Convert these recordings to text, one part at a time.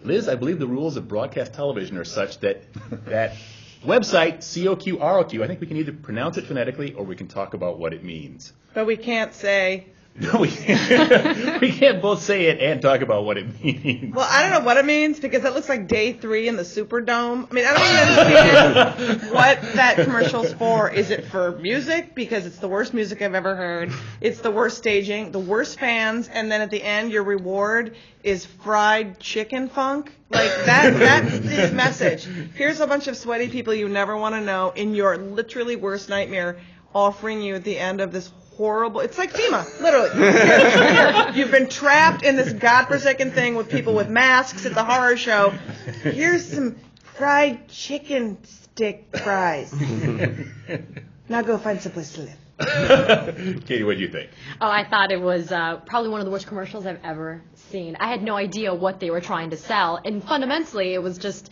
Liz, I believe the rules of broadcast television are such that that website, COQROQ, I think we can either pronounce it phonetically or we can talk about what it means. But we can't say... No, we can't both say it and talk about what it means. Well, I don't know what it means because that looks like day 3 in the Superdome. I mean, I don't even understand what that commercial's for. Is it for music? Because it's the worst music I've ever heard. It's the worst staging, the worst fans, and then at the end your reward is fried chicken funk. Like, that's the message. Here's a bunch of sweaty people you never want to know in your literally worst nightmare offering you at the end of this horrible. It's like FEMA, literally. You've been trapped in this godforsaken thing with people with masks at the horror show. Here's some fried chicken stick fries. Now go find someplace to live. Katie, what do you think? Oh, I thought it was probably one of the worst commercials I've ever seen. I had no idea what they were trying to sell, and fundamentally it was just...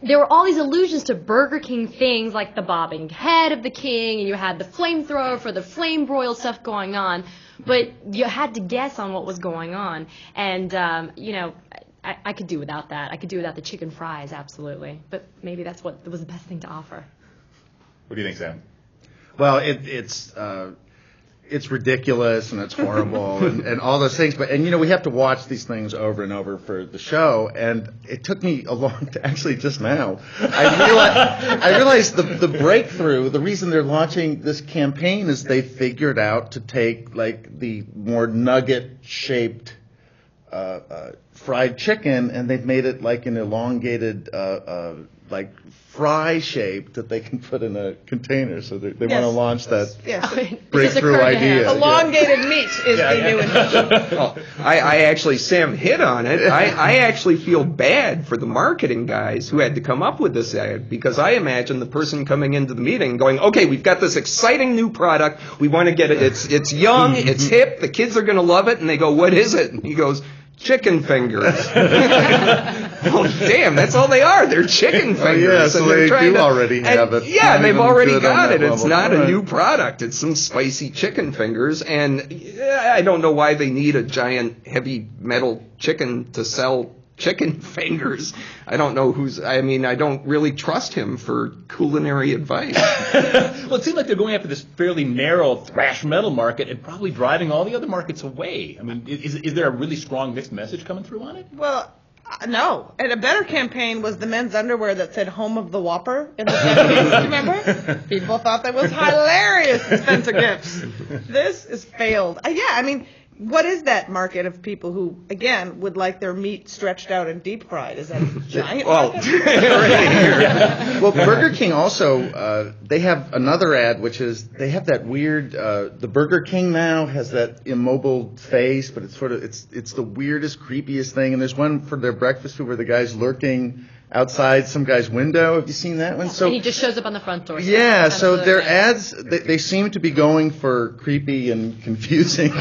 There were all these allusions to Burger King things, like the bobbing head of the king, and you had the flamethrower for the flame broil stuff going on, but you had to guess on what was going on. And, I could do without that. I could do without the chicken fries, absolutely. But maybe that's what was the best thing to offer. What do you think, Sam? Well, it's ridiculous and it's horrible and all those things. But we have to watch these things over and over for the show. And it took me a long time, actually just now. I realized the breakthrough, the reason they're launching this campaign is they figured out to take like the more nugget shaped fried chicken and they've made it like an elongated like fry shape that they can put in a container. So they want to launch that breakthrough idea. Elongated meat is the new invention. Oh, I actually, Sam hit on it. I actually feel bad for the marketing guys who had to come up with this ad because I imagine the person coming into the meeting going, okay, we've got this exciting new product. We want to get it. It's young. It's hip. The kids are going to love it. And they go, what is it? And he goes, chicken fingers. Oh, damn, that's all they are. They're chicken fingers. Yeah, so they do already have it. Yeah, they've already got it. Level. It's not a new product. It's some spicy chicken fingers. And I don't know why they need a giant heavy metal chicken to sell chicken fingers. I don't know I don't really trust him for culinary advice. Well, it seems like they're going after this fairly narrow thrash metal market and probably driving all the other markets away. I mean, is there a really strong mixed message coming through on it? Well, no. And a better campaign was the men's underwear that said home of the Whopper in the 70s. Remember? People thought that was hilarious, Spencer Gifts. This is failed. What is that market of people who, again, would like their meat stretched out and deep fried? Is that a giant market? Well, Burger King also, they have another ad, which is they have that weird, the Burger King now has that immobile face, but it's the weirdest, creepiest thing. And there's one for their breakfast food where the guy's lurking outside some guy's window. Have you seen that one? So, and he just shows up on the front door. Yeah, so their ads, they seem to be going for creepy and confusing.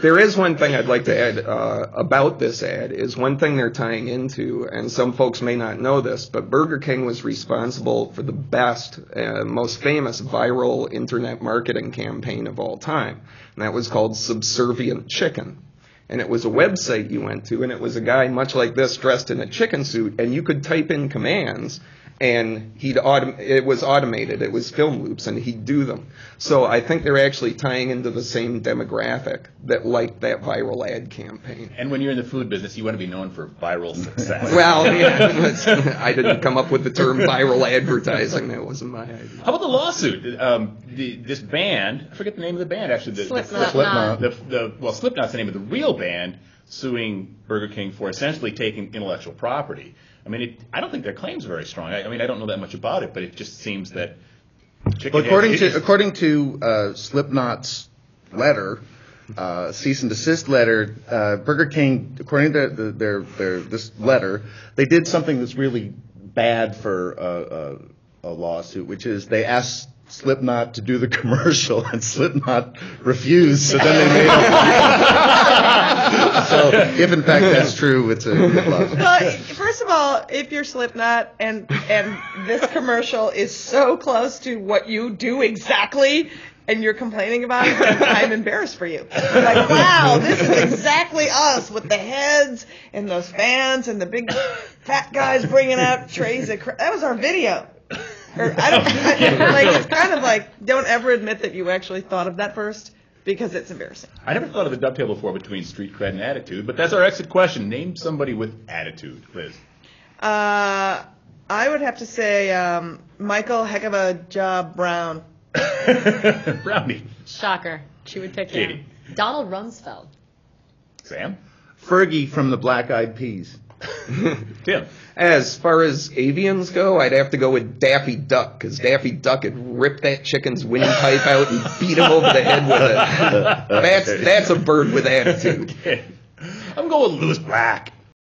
There is one thing I'd like to add about this ad, is one thing they're tying into, and some folks may not know this, but Burger King was responsible for the best, most famous viral internet marketing campaign of all time, and that was called Subservient Chicken. And it was a website you went to, and it was a guy much like this dressed in a chicken suit, and you could type in commands, and it was automated. It was film loops, and he'd do them. So I think they're actually tying into the same demographic that liked that viral ad campaign. And when you're in the food business, you want to be known for viral success. Well, yeah, I didn't come up with the term viral advertising. That wasn't my idea. How about the lawsuit? This band, I forget the name of the band, actually. Slipknot. Slipknot's the name of the real band, suing Burger King for essentially taking intellectual property. I mean, I don't think their claim's very strong. I don't know that much about it, but it just seems that... According to Slipknot's letter, cease and desist letter, Burger King, according to this letter, they did something that's really bad for a lawsuit, which is they asked Slipknot to do the commercial, and Slipknot refused. So then they made it. So if in fact that's true, it's a good lawsuit. Well, first of all, if you're Slipknot and this commercial is so close to what you do exactly, and you're complaining about it, and I'm embarrassed for you. Like, wow, this is exactly us with the heads and those fans and the big fat guys bringing out trays of that was our video. Or it's kind of like, don't ever admit that you actually thought of that first, because it's embarrassing. I never thought of the dovetail before between street cred and attitude, but that's our exit question. Name somebody with attitude, Liz. I would have to say Michael Heck of a Job Brown. Brownie. Shocker. She would pick Katie. him. Donald Rumsfeld. Sam? Fergie from the Black Eyed Peas. Tim? As far as avians go, I'd have to go with Daffy Duck, because Daffy Duck had ripped that chicken's windpipe out and beat him over the head with it. That's a bird with attitude. Okay. I'm going with Lewis Black.